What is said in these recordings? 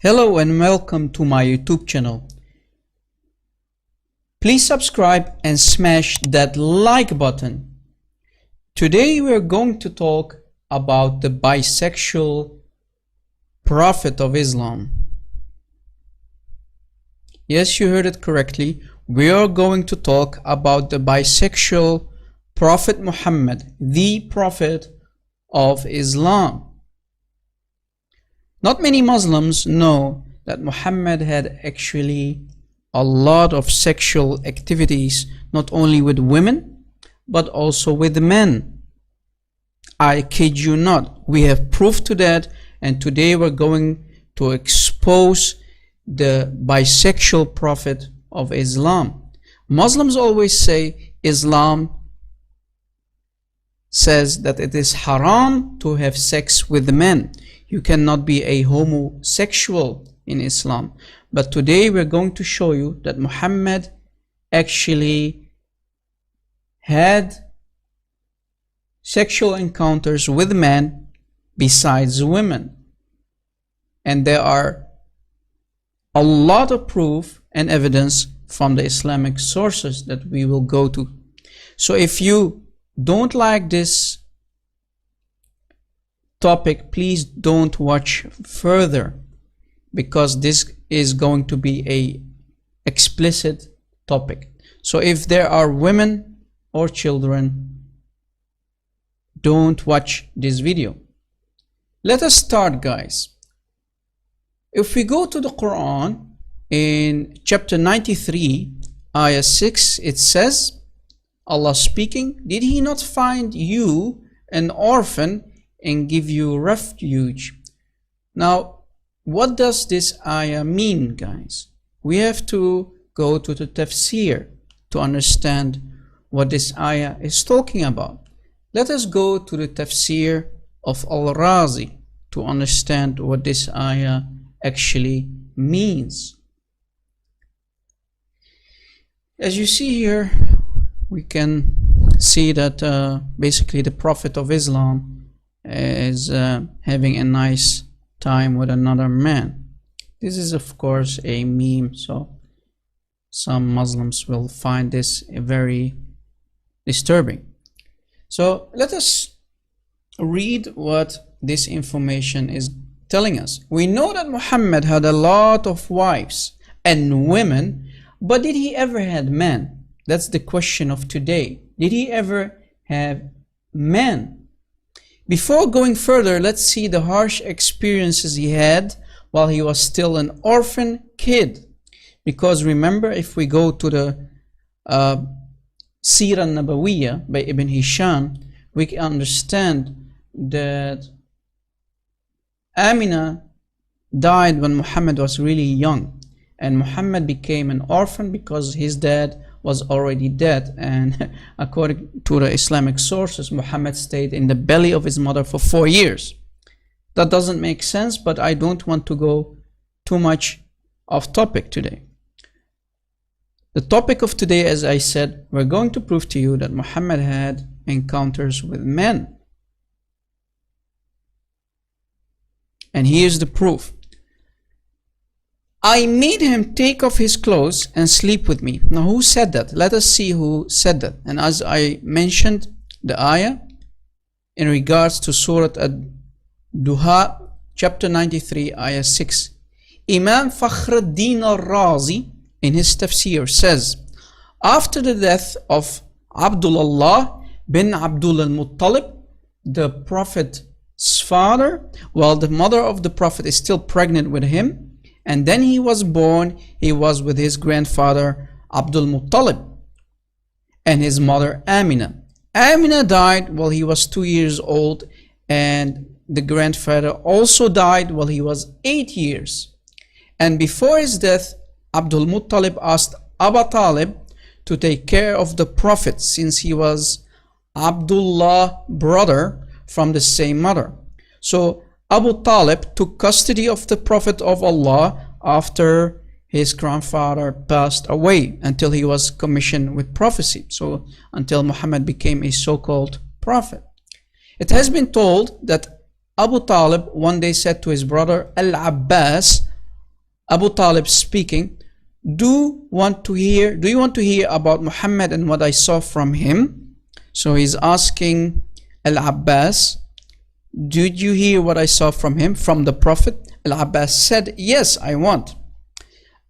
Hello and welcome to my YouTube channel. Please subscribe and smash that like button. Today we are going to talk about the bisexual prophet of Islam. Yes, you heard it correctly. We are going to talk about the bisexual prophet Muhammad, the prophet of Islam. Not many Muslims know that Muhammad had actually a lot of sexual activities, not only with women, but also with men. I kid you not. We have proof to that, and today we're going to expose the bisexual prophet of Islam. Muslims always say Islam says that it is haram to have sex with men. You cannot be a homosexual in Islam. But today we're going to show you that Muhammad actually had sexual encounters with men besides women. And there are a lot of proof and evidence from the Islamic sources that we will go to. So if you don't like this topic, please don't watch further, because this is going to be a explicit topic. So if there are women or children, don't watch this video. Let us start, guys. If we go to the Quran in chapter 93 ayah 6, it says, Allah speaking, "Did he not find you an orphan and give you refuge?" Now, what does this ayah mean, guys? We have to go to the tafsir to understand what this ayah is talking about. Let us go to the tafsir of Al-Razi to understand what this ayah actually means. As you see here, we can see that basically the Prophet of Islam is having a nice time with another man. This is of course a meme, so some Muslims will find this very disturbing. So let us read what this information is telling us. We know that Muhammad had a lot of wives and women, but did he ever have men? That's the question of today. Did he ever have men? Before going further, let's see the harsh experiences he had while he was still an orphan kid. Because remember, if we go to the Sirah Nabawiyah by Ibn Hisham, we can understand that Amina died when Muhammad was really young, and Muhammad became an orphan because his dad was already dead. And according to the Islamic sources, Muhammad stayed in the belly of his mother for 4 years. That doesn't make sense, but I don't want to go too much off topic today. The topic of today, as I said, we're going to prove to you that Muhammad had encounters with men. And here's the proof. "I made him take off his clothes and sleep with me." Now, who said that? Let us see who said that. And as I mentioned the ayah in regards to Surah Ad-Duha, chapter 93, ayah 6, Imam Fakhruddin al-Razi in his tafsir says, after the death of Abdullah bin Abdul al-Muttalib, the Prophet's father, while the mother of the Prophet is still pregnant with him, and then he was born, he was with his grandfather Abdul Muttalib and his mother Amina. Amina died while he was 2 years old, and the grandfather also died while he was 8 years. And before his death, Abdul Muttalib asked Abu Talib to take care of the Prophet, since he was Abdullah's brother from the same mother. So Abu Talib took custody of the Prophet of Allah after his grandfather passed away, until he was commissioned with prophecy. So until Muhammad became a so-called prophet. It has been told that Abu Talib one day said to his brother Al-Abbas, Abu Talib speaking, do you want to hear about Muhammad and what I saw from him? So he's asking Al-Abbas, did you hear what I saw from him, from the Prophet? Al-Abbas said, yes, I want.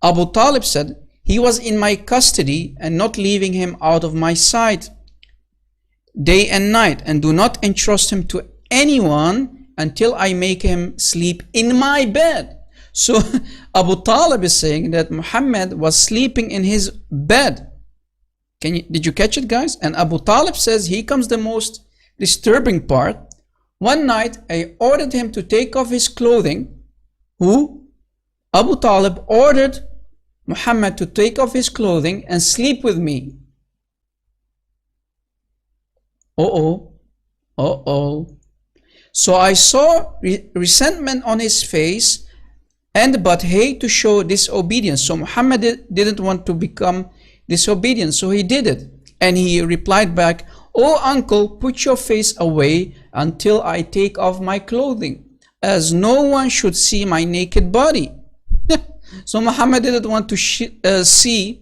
Abu Talib said, he was in my custody and not leaving him out of my sight day and night, and do not entrust him to anyone until I make him sleep in my bed. So Abu Talib is saying that Muhammad was sleeping in his bed. Did you catch it, guys? And Abu Talib says, here comes the most disturbing part. One night I ordered him to take off his clothing. Abu Talib ordered Muhammad to take off his clothing and sleep with me. So I saw resentment on his face but hate to show disobedience. So Muhammad didn't want to become disobedient, so he did it. And he replied back, "Oh uncle, put your face away until I take off my clothing, as no one should see my naked body." So Muhammad didn't want to see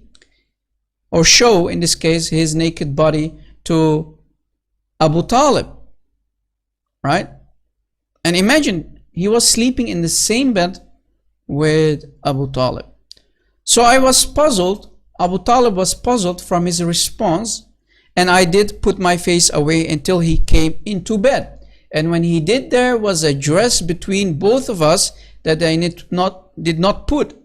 or show, in this case, his naked body to Abu Talib, right? And imagine, he was sleeping in the same bed with Abu Talib. So I was puzzled. Abu Talib was puzzled from his response, and I did put my face away until he came into bed. And when he did, there was a dress between both of us that I did not put.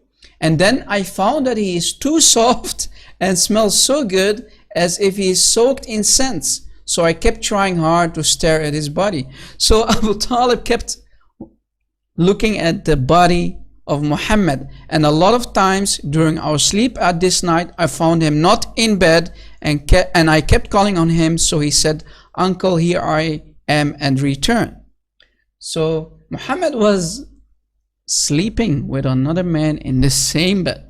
And then I found that he is too soft and smells so good, as if he is soaked in scents. So I kept trying hard to stare at his body. So Abu Talib kept looking at the body of Muhammad, and a lot of times during our sleep at this night, I found him not in bed, and I kept calling on him. So he said, "Uncle, here I am," and returned. So Muhammad was sleeping with another man in the same bed,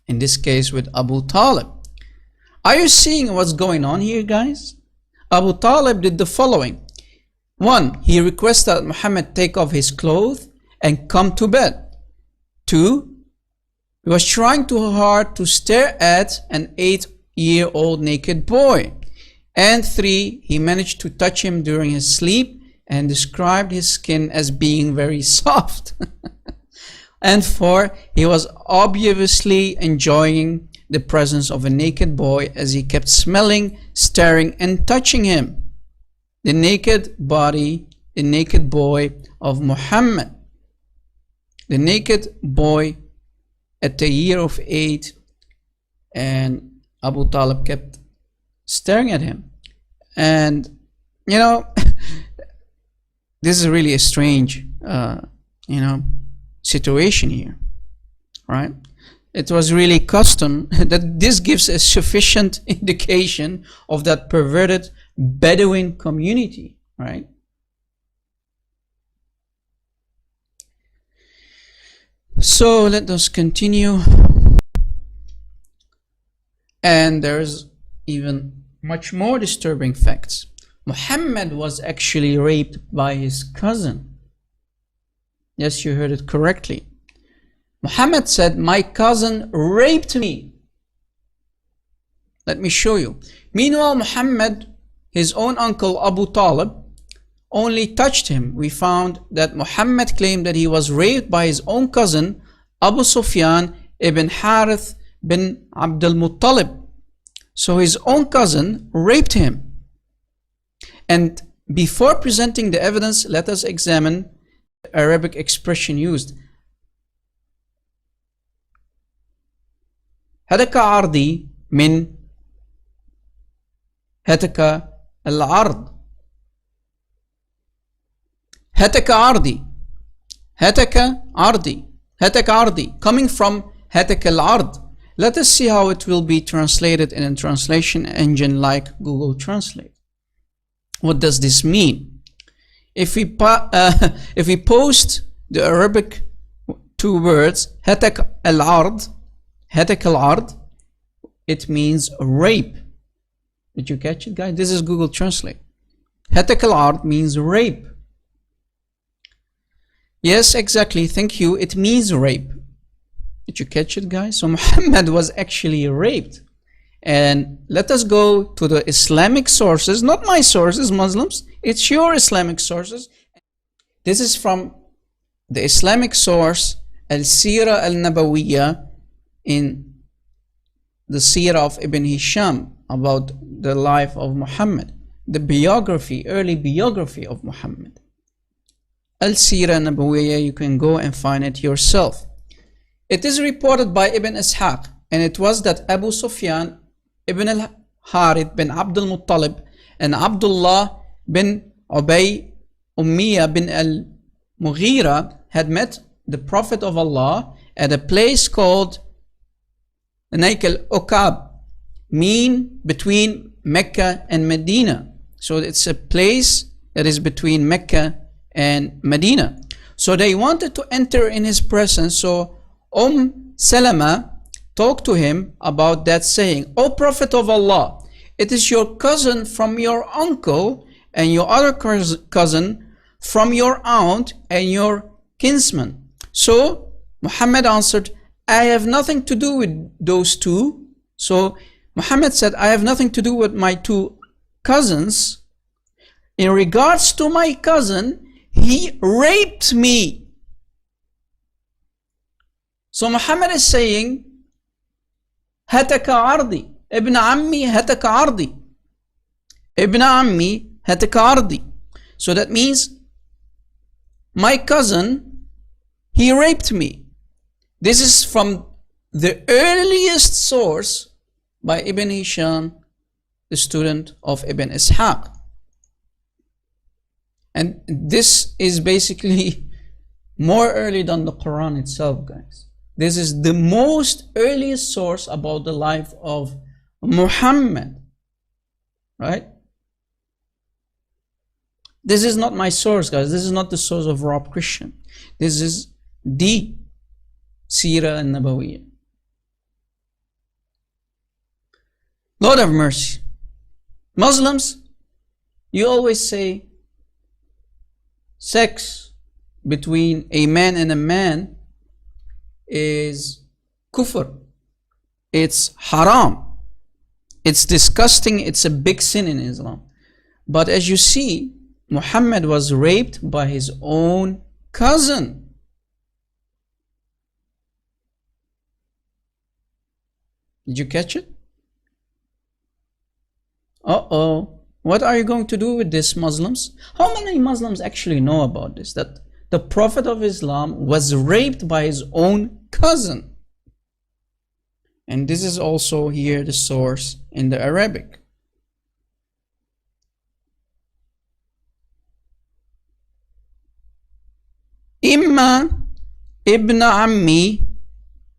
in this case with Abu Talib. Are you seeing what's going on here, guys? Abu Talib did the following. 1. He requested that Muhammad take off his clothes and come to bed. 2. He was trying too hard to stare at an 8-year-old naked boy. And 3. He managed to touch him during his sleep and described his skin as being very soft. And 4. He was obviously enjoying the presence of a naked boy, as he kept smelling, staring, and touching him. The naked body, the naked boy of Muhammad. The naked boy at the year of 8, and Abu Talib kept staring at him. And you know, this is really a strange situation here, right? It was really custom that this gives a sufficient indication of that perverted Bedouin community, right? So let us continue. And there's even much more disturbing facts. Muhammad was actually raped by his cousin. Yes, you heard it correctly. Muhammad said, "My cousin raped me." Let me show you. Meanwhile, Muhammad, his own uncle Abu Talib, only touched him. We found that Muhammad claimed that he was raped by his own cousin Abu Sufyan ibn Harith bin Abdul Muttalib. So his own cousin raped him. And before presenting the evidence, let us examine the Arabic expression used. هتك عرضي من هتك العرض. هتك عرضي. هتك عرضي. هتك عرضي. Coming from هتك العرض. Let us see how it will be translated in a translation engine like Google Translate. What does this mean? If we post the Arabic two words, هتك العرض, هتك العرض, it means rape. Did you catch it, guys? This is Google Translate. هتك العرض means rape. Yes, exactly. Thank you. It means rape. Did you catch it, guys? So Muhammad was actually raped. And let us go to the Islamic sources, not my sources, Muslims. It's your Islamic sources. This is from the Islamic source, Al-Sira Al-Nabawiyya, in the Sira of Ibn Hisham, about the life of Muhammad, the biography, early biography of Muhammad. Al-Sira Nabawiyya, you can go and find it yourself. It is reported by Ibn Ishaq, and it was that Abu Sufyan ibn al-Harith bin Abdul Muttalib and Abdullah bin Ubay Ummiyah bin al-Mughira had met the Prophet of Allah at a place called Naik al-Uqab, mean between Mecca and Medina. So it's a place that is between Mecca and Medina. So they wanted to enter in his presence. So Salama talked to him about that, saying, O Prophet of Allah, it is your cousin from your uncle and your other cousin from your aunt and your kinsman. So Muhammad answered, I have nothing to do with those two. So Muhammad said, I have nothing to do with my two cousins. In regards to my cousin, he raped me. So Muhammad is saying, هتك عرضي ابن عمي هتك عرضي ابن عمي هتك عرضي. So that means my cousin, he raped me. This is from the earliest source by Ibn Hisham, the student of Ibn Ishaq. And this is basically more early than the Quran itself, guys. This is the most earliest source about the life of Muhammad, right? This is not my source, guys. This is not the source of Rob Christian. This is the Sira al-Nabawiyya. Lord have mercy. Muslims, you always say sex between a man and a man is kufr. It's haram. It's disgusting. It's a big sin in Islam. But as you see, Muhammad was raped by his own cousin. Did you catch it? Uh-oh. What are you going to do with this, Muslims? How many Muslims actually know about this? That the Prophet of Islam was raped by his own cousin. And this is also here the source in the Arabic. Imma ibn ammi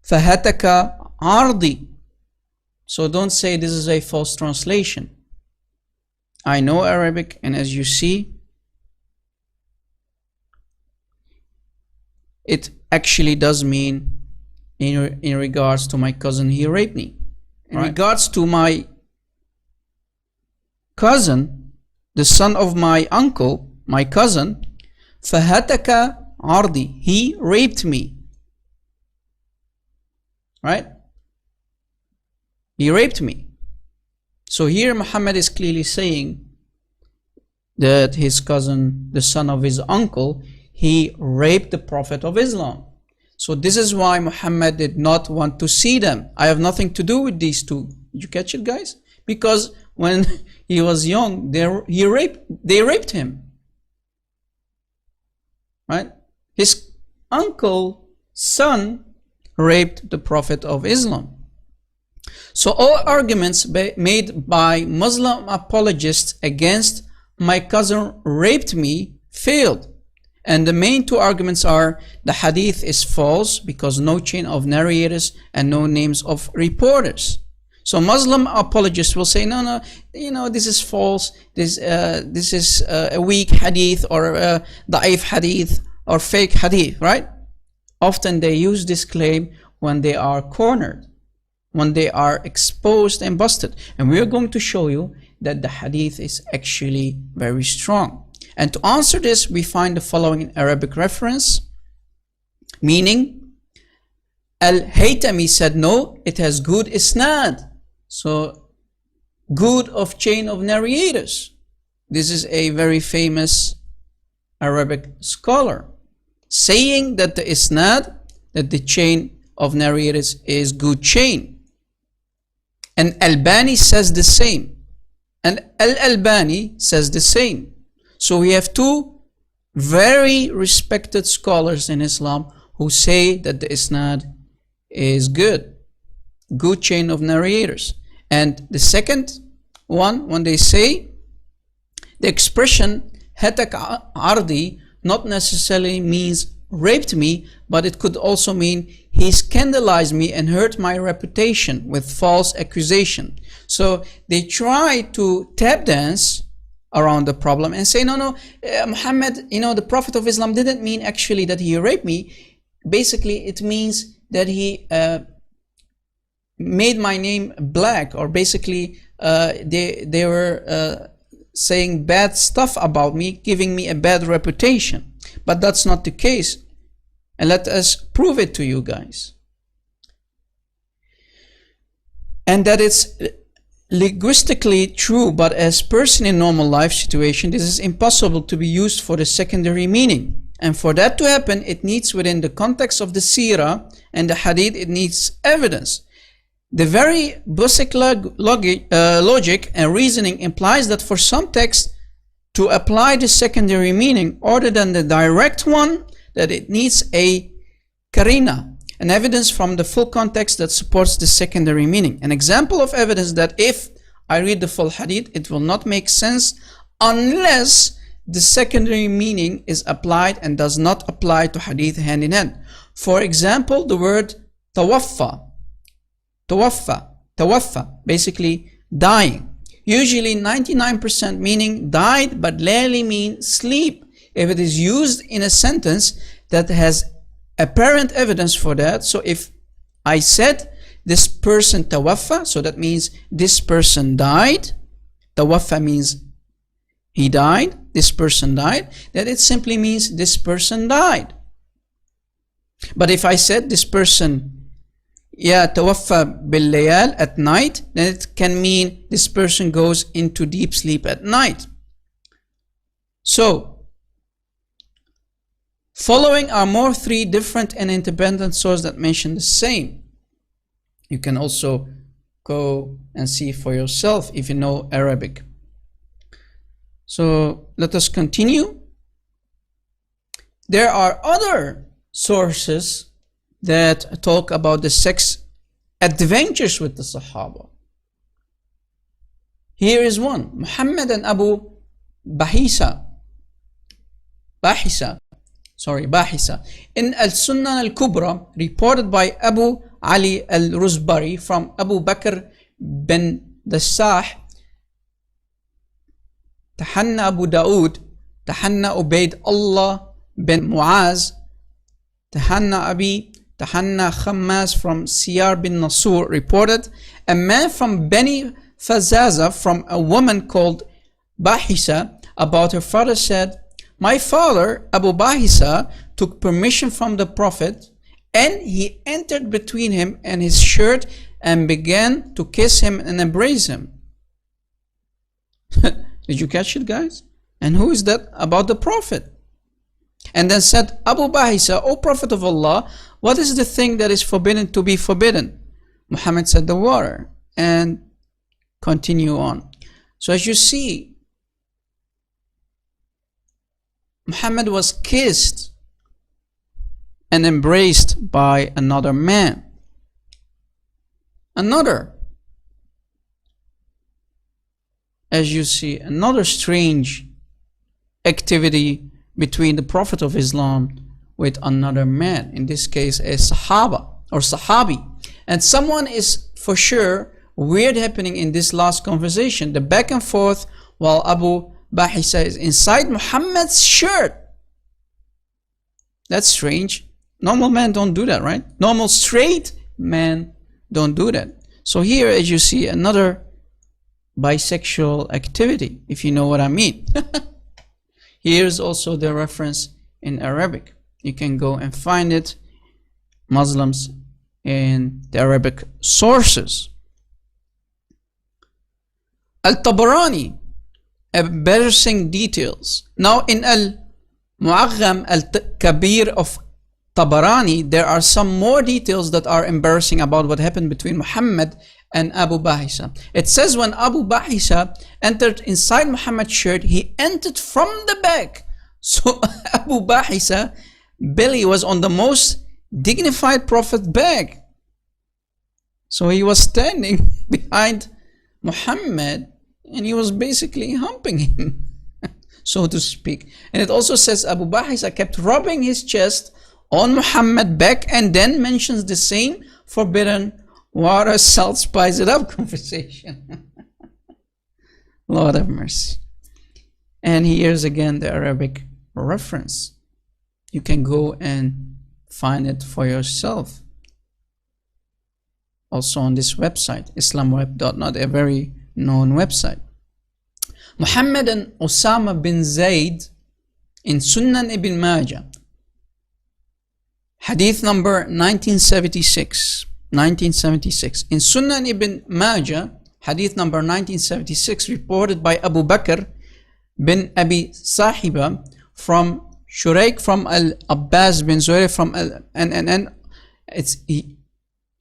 fahataka ardi. So don't say this is a false translation. I know Arabic, and as you see, it actually does mean in regards to my cousin, he raped me. In regards to my cousin, the son of my uncle, my cousin, fahataka ardi, he raped me. Right? He raped me. So here Muhammad is clearly saying that his cousin, the son of his uncle, he raped the Prophet of Islam. So this is why Muhammad did not want to see them. I have nothing to do with these two. Did you catch it, guys? Because when he was young, they raped him. Right? His uncle, son, raped the Prophet of Islam. So all arguments made by Muslim apologists against my cousin raped me failed. And the main two arguments are the hadith is false because no chain of narrators and no names of reporters. So Muslim apologists will say, no, this is false. This is a weak hadith or a da'if hadith or fake hadith, right? Often they use this claim when they are cornered, when they are exposed and busted. And we are going to show you that the hadith is actually very strong. And to answer this, we find the following Arabic reference, meaning Al-Haytami said no, it has good isnad. So good of chain of narrators. This is a very famous Arabic scholar saying that the isnad, that the chain of narrators is good chain. And Albani says the same. And Al-Albani says the same. So we have two very respected scholars in Islam who say that the isnad is good chain of narrators. And the second one, when they say the expression hatak ardi not necessarily means raped me, but it could also mean he scandalized me and hurt my reputation with false accusation. So they try to tap dance around the problem and say, no, Muhammad, the Prophet of Islam didn't mean actually that he raped me. Basically, it means that he made my name black, or basically they were saying bad stuff about me, giving me a bad reputation. But that's not the case. And let us prove it to you guys. And that it's linguistically true, but as person in normal life situation, this is impossible to be used for the secondary meaning. And for that to happen, it needs within the context of the seerah and the hadith, it needs evidence. The very basic logic and reasoning implies that for some texts to apply the secondary meaning other than the direct one, that it needs a karina, an evidence from the full context that supports the secondary meaning. An example of evidence that if I read the full hadith, it will not make sense unless the secondary meaning is applied and does not apply to hadith hand in hand. For example, the word tawaffa, basically dying. Usually 99% meaning died, but rarely mean sleep. If it is used in a sentence that has apparent evidence for that, so if I said this person tawaffa, so that means this person died. Tawaffa means he died, this person died, that it simply means this person died. But if I said this person tawaffa bil layal, at night, then it can mean this person goes into deep sleep at night. So following are more three different and independent sources that mention the same. You can also go and see for yourself if you know Arabic. So let us continue. There are other sources that talk about the sex adventures with the Sahaba. Here is one. Muhammad and Abu Bahisa in Al-Sunan Al-Kubra, reported by Abu Ali Al-Ruzbari from Abu Bakr bin Dassah, Tahanna Abu Daud, Tahanna Ubaid Allah bin Muaz, Tahanna Khammas from Siyar bin Nasur reported, a man from Bani Fazaza from a woman called Bahisa about her father said, my father, Abu Bahisa, took permission from the Prophet and he entered between him and his shirt and began to kiss him and embrace him. Did you catch it, guys? And who is that? About the Prophet. And then said, Abu Bahisa, O Prophet of Allah, what is the thing that is forbidden to be forbidden? Muhammad said, the water. And continue on. So as you see, Muhammad was kissed and embraced by another man. As you see, another strange activity between the Prophet of Islam with another man, in this case a Sahaba or Sahabi. And someone is for sure weird happening in this last conversation, the back and forth while Abu Bahisa is inside Muhammad's shirt. That's strange. Normal men don't do that, right? Normal straight men don't do that. So here, as you see, another bisexual activity, if you know what I mean. Here's also the reference in Arabic. You can go and find it. Muslims in the Arabic sources. Al-Tabarani, embarrassing details. Now in Al-Mu'agham Al-Kabir of Tabarani, there are some more details that are embarrassing about what happened between Muhammad and Abu Bahisa. It says when Abu Bahisa entered inside Muhammad's shirt, he entered from the back. So Abu Bahisa belly was on the most dignified Prophet's back. So he was standing behind Muhammad and he was basically humping him, so to speak. And it also says Abu Bahisa kept rubbing his chest on Muhammad's back and then mentions the same forbidden water, salt, spice it up conversation. Lord have mercy. And here's again the Arabic reference. You can go and find it for yourself. Also on this website, islamweb.net, a very known website. Muhammad and Osama bin Zayd in Sunan ibn Majah, hadith number 1976. In Sunan ibn Majah, hadith number 1976, reported by Abu Bakr bin Abi Sahiba from Shuraik from Al-Abbas bin Zuhair from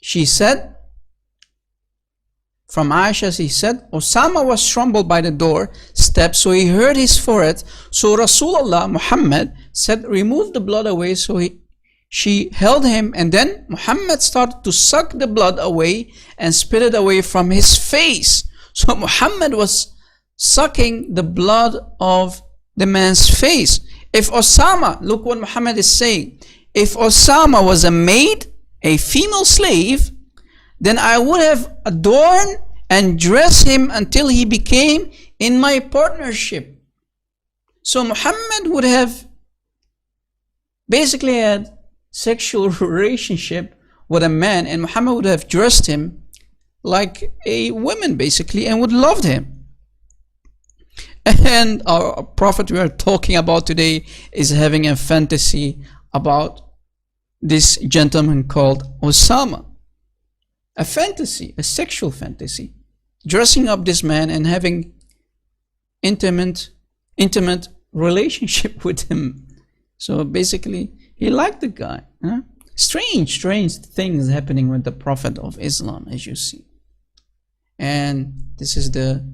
she said, from Aisha, he said, Osama was trembled by the door step, so he hurt his forehead. So Rasulullah Muhammad said, remove the blood away. So she held him, and then Muhammad started to suck the blood away and spit it away from his face. So Muhammad was sucking the blood of the man's face. If Osama, look what Muhammad is saying, if Osama was a maid, a female slave, then I would have adorned and dressed him until he became in my partnership. So Muhammad would have basically had sexual relationship with a man, and Muhammad would have dressed him like a woman basically and would loved him. And our Prophet we are talking about today is having a fantasy about this gentleman called Osama. A fantasy, a sexual fantasy, dressing up this man and having intimate relationship with him. So basically, he liked the guy. Huh? Strange things happening with the Prophet of Islam, as you see. And this is the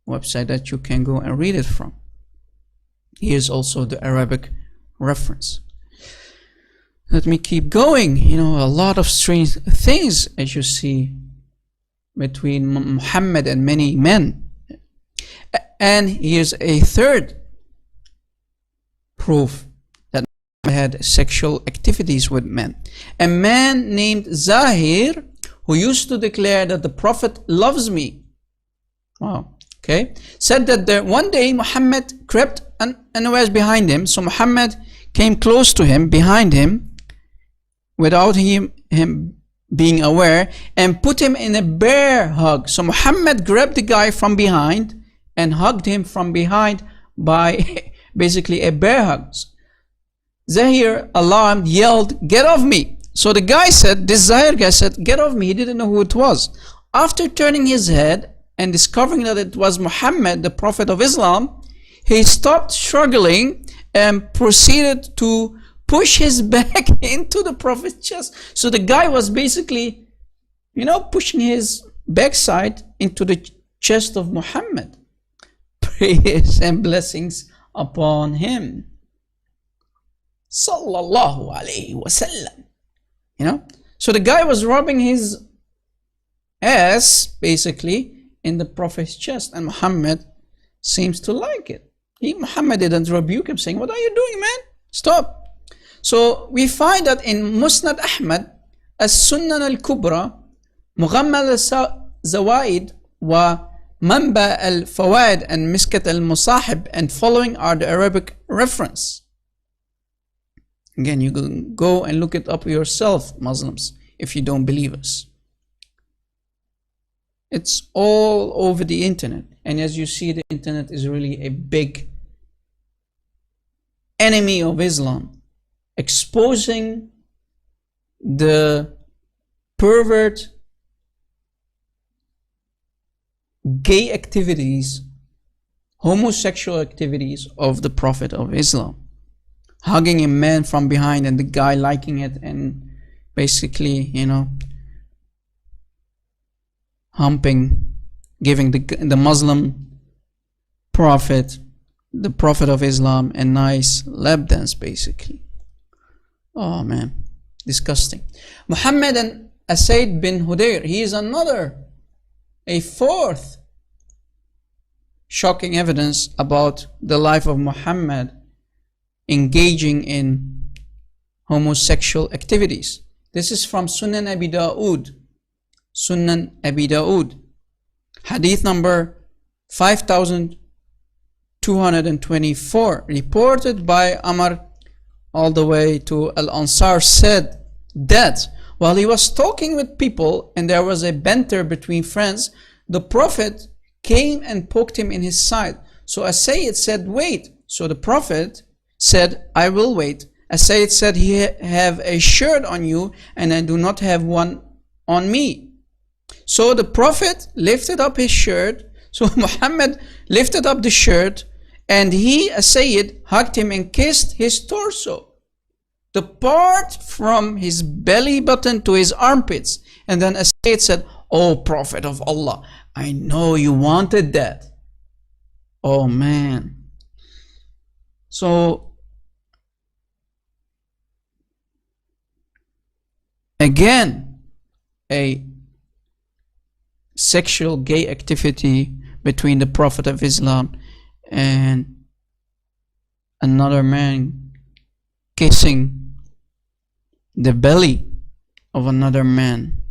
website that you can go and read it from. Here's also the Arabic reference. Let me keep going. You know, a lot of strange things, as you see, between Muhammad and many men. And here's a third proof that Muhammad had sexual activities with men. A man named Zahir, who used to declare that the Prophet loves me. Wow. Okay. Said that one day Muhammad crept unawares behind him. So Muhammad came close to him, behind him, without him being aware, and put him in a bear hug. So Muhammad grabbed the guy from behind and hugged him from behind by basically a bear hug. Zahir, alarmed, yelled, "Get off me!" So the guy said, this Zahir guy said, "Get off me." He didn't know who it was. After turning his head and discovering that it was Muhammad, the Prophet of Islam, he stopped struggling and proceeded to push his back into the Prophet's chest. So the guy was basically, pushing his backside into the chest of Muhammad. Praise and blessings upon him. Sallallahu alayhi wasallam. So the guy was rubbing his ass basically in the Prophet's chest, and Muhammad seems to like it. Muhammad didn't rebuke him, saying, "What are you doing, man? Stop." So we find that in Musnad Ahmad, As-Sunan al-Kubra, Mughammal al-Zawaid, wa Manba al-Fawaid, and Miskat al-Musahib, and following are the Arabic reference. Again, you can go and look it up yourself, Muslims, if you don't believe us. It's all over the internet. And as you see, the internet is really a big enemy of Islam, exposing the pervert gay activities, homosexual activities of the Prophet of Islam. Hugging a man from behind and the guy liking it and basically, humping, giving the Muslim Prophet, the Prophet of Islam, a nice lap dance basically. Oh man, disgusting. Muhammad and Asaid bin Hudayr, he is a fourth shocking evidence about the life of Muhammad engaging in homosexual activities. This is from Sunan Abi Dawood. Sunan Abi Dawood. Hadith number 5224, reported by Amr all the way to Al-Ansar, said that while he was talking with people and there was a banter between friends, the Prophet came and poked him in his side. So Asaid said, wait. So the Prophet said, I will wait. Asaid said, he have a shirt on you and I do not have one on me. So the Prophet lifted up his shirt. So Muhammad lifted up the shirt and he, Asaid, hugged him and kissed his torso, the part from his belly button to his armpits. And then Asaid said, oh Prophet of Allah, I know you wanted that. Oh man. So again, a sexual gay activity between the Prophet of Islam and another man, kissing the belly of another man.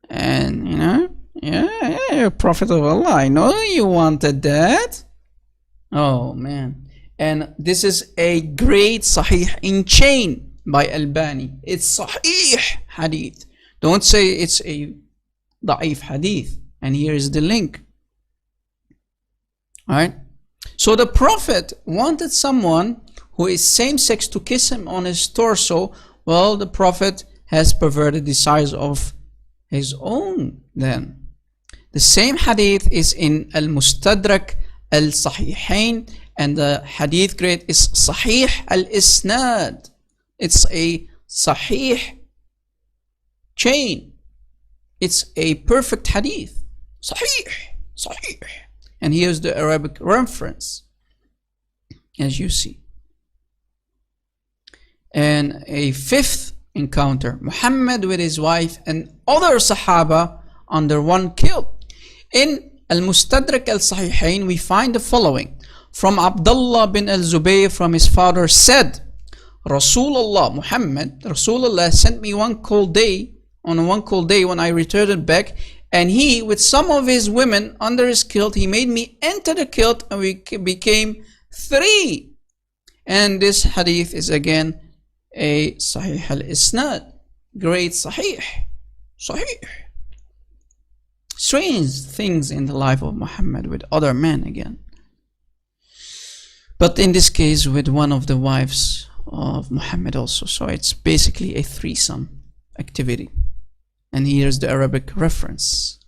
And Prophet of Allah, I know you wanted that. Oh man. And this is a great Sahih in chain by Albani. It's Sahih hadith. Don't say it's a Da'if hadith. And here is the link. Alright. So the Prophet wanted someone who is same-sex to kiss him on his torso. Well, the Prophet has perverted the desires of his own then. The same hadith is in Al-Mustadrak Al-Sahihain, and the hadith grade is Sahih Al-Isnad. It's a Sahih chain. It's a perfect hadith. Sahih. And here's the Arabic reference, as you see. And a fifth encounter, Muhammad with his wife and other Sahaba under one killed. In Al-Mustadrak Al-Sahihain, we find the following. From Abdullah bin al-Zubayr, from his father, said, Rasulullah sent me on one cold day when I returned back, and he, with some of his women under his kilt, he made me enter the kilt, and we became three. And this hadith is again a Sahih al-Isnad, great Sahih. Strange things in the life of Muhammad with other men again. But in this case with one of the wives of Muhammad also. So it's basically a threesome activity. And here's the Arabic reference.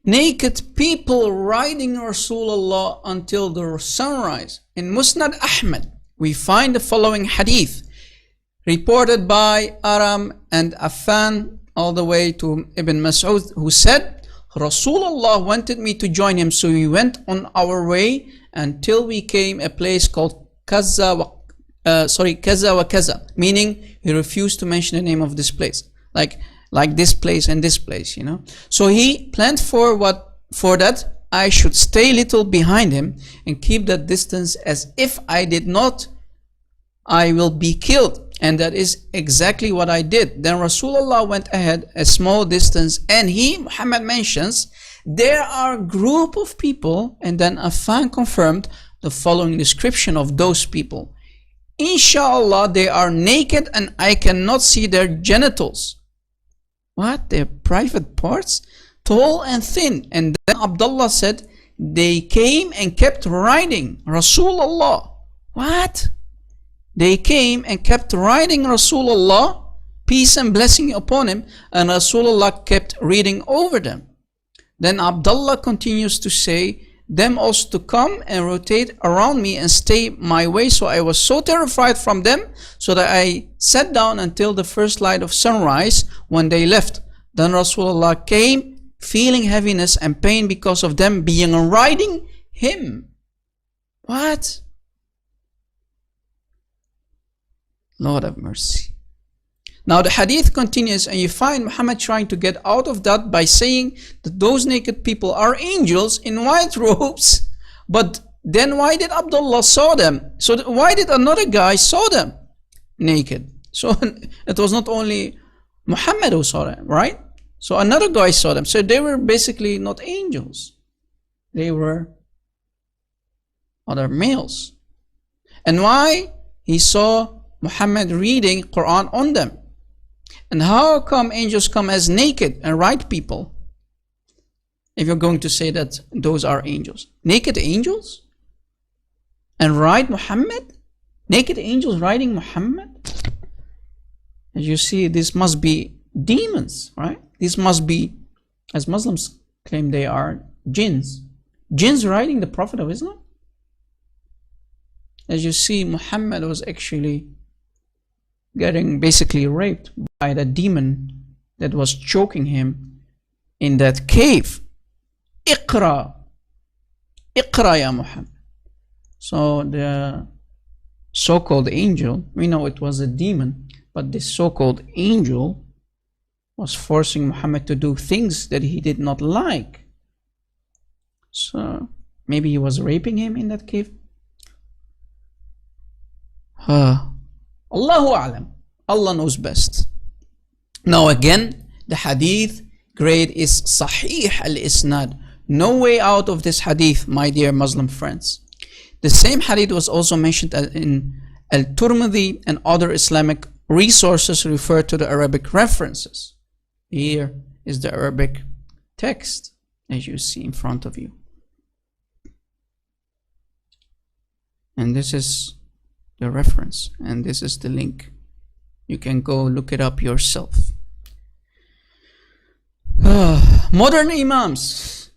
Naked people riding Rasulullah until the sunrise. In Musnad Ahmad, we find the following hadith, reported by Aram and Affan all the way to Ibn Mas'ud, who said, Rasulullah wanted me to join him, so we went on our way until we came a place called Kaza wa Kaza, meaning he refused to mention the name of this place, like this place and this place, So he planned for that I should stay little behind him and keep that distance, as if I did not, I will be killed. And that is exactly what I did. Then Rasulullah went ahead a small distance, and Muhammad mentions, there are a group of people, and then Affan confirmed the following description of those people. Inshallah, they are naked and I cannot see their genitals. What? Their private parts? Tall and thin. And then Abdullah said, they came and kept riding Rasulullah. What? they came and kept riding Rasulullah, peace and blessing upon him, and Rasulullah kept reading over them. Then Abdullah continues to say, them also to come and rotate around me and stay my way. So I was so terrified from them, so that I sat down until the first light of sunrise when they left. Then Rasulullah came, feeling heaviness and pain because of them being riding him. What? Lord have mercy. Now the hadith continues, and you find Muhammad trying to get out of that by saying that those naked people are angels in white robes. But then why did Abdullah saw them? So why did another guy saw them naked? So it was not only Muhammad who saw them, right? So another guy saw them. So they were basically not angels. They were other males. And why? He saw Muhammad reading Quran on them. And how come angels come as naked and right people? If you're going to say that those are angels. Naked angels? And ride Muhammad? Naked angels riding Muhammad? As you see, this must be demons, right? This must be, as Muslims claim they are, jinns. Jinns riding the Prophet of Islam? As you see, Muhammad was actually getting basically raped by the demon that was choking him in that cave. Iqra. Iqra ya Muhammad. So the so-called angel, we know it was a demon, but this so-called angel was forcing Muhammad to do things that he did not like. So maybe he was raping him in that cave. Allahu A'lam. Allah knows best. Now again, the hadith grade is Sahih al-Isnad. No way out of this hadith, my dear Muslim friends. The same hadith was also mentioned in Al-Turmudi, and other Islamic resources refer to the Arabic references. Here is the Arabic text, as you see in front of you. And this is the reference, and this is the link. You can go look it up yourself. Modern Imams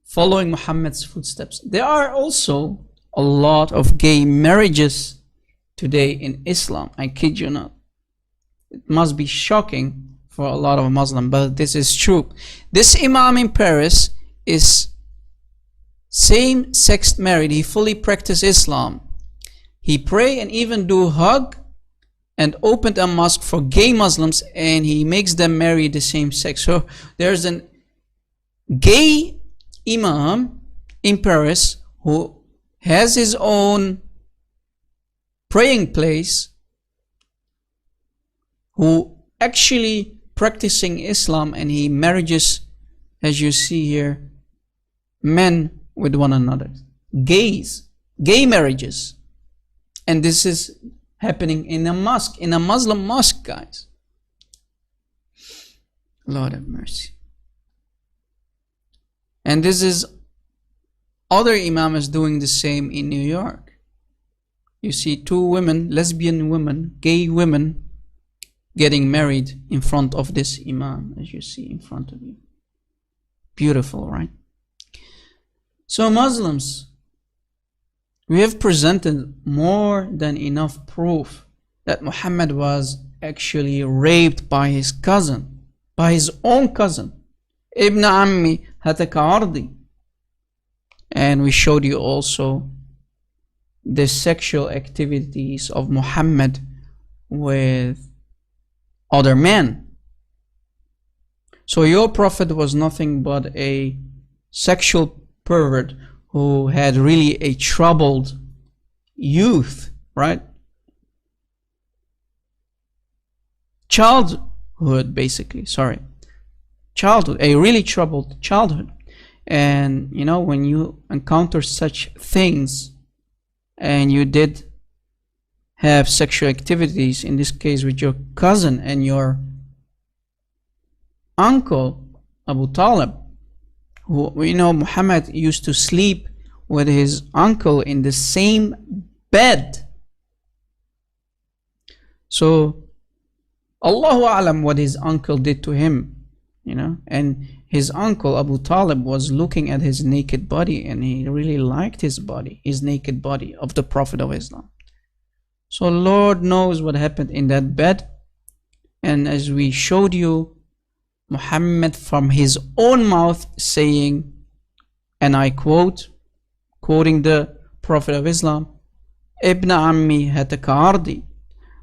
following Muhammad's footsteps. There are also a lot of gay marriages today in Islam. I kid you not. It must be shocking for a lot of Muslims, but this is true. This Imam in Paris is same-sex married. He fully practiced Islam. He pray and even do hug and opened a mosque for gay Muslims, and he makes them marry the same sex. So there's a gay Imam in Paris who has his own praying place, who actually practicing Islam, and he marriages, as you see here, men with one another. Gays, gay marriages. And this is happening in a mosque, in a Muslim mosque, guys. Lord have mercy. And this is other imams doing the same in New York. You see two women, lesbian women, gay women, getting married in front of this imam, as you see in front of you. Beautiful, right? So Muslims, we have presented more than enough proof that Muhammad was actually raped by his cousin, by his own cousin. Ibn Ammi Hataka Ardi. And we showed you also the sexual activities of Muhammad with other men. So your prophet was nothing but a sexual pervert who had really a troubled youth, right? Childhood, basically, childhood, a really troubled childhood. And you know, when you encounter such things and you did have sexual activities, in this case with your cousin and your uncle Abu Talib, who we know Muhammad used to sleep with his uncle in the same bed. So Allahu A'lam what his uncle did to him, and his uncle Abu Talib was looking at his naked body, and he really liked his body, his naked body of the Prophet of Islam. So Lord knows what happened in that bed. And as we showed you, Muhammad from his own mouth saying, and I quote, quoting the Prophet of Islam, Ibn Ammi hataka ardi,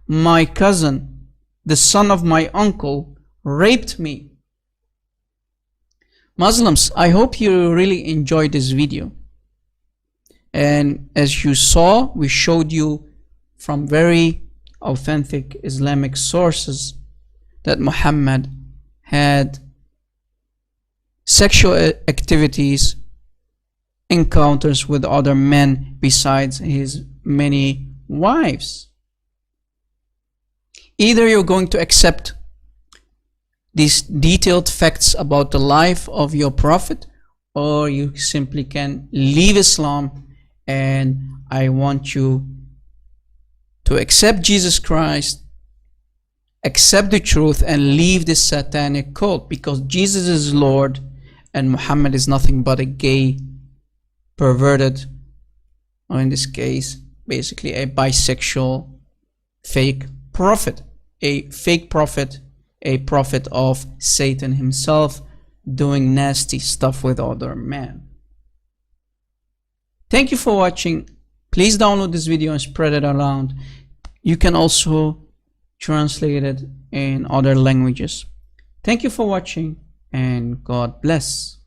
my cousin, the son of my uncle, raped me. Muslims, I hope you really enjoyed this video. And as you saw, we showed you from very authentic Islamic sources that Muhammad had sexual activities, encounters with other men besides his many wives. Either you're going to accept these detailed facts about the life of your prophet, or you simply can leave Islam, and I want you to accept Jesus Christ, accept the truth, and leave this satanic cult, because Jesus is Lord and Muhammad is nothing but a gay, perverted, or in this case basically a bisexual fake prophet, a fake prophet, a prophet of Satan himself, doing nasty stuff with other men. Thank you for watching. Please download this video and spread it around. You can also translate it in other languages. Thank you for watching, and God bless.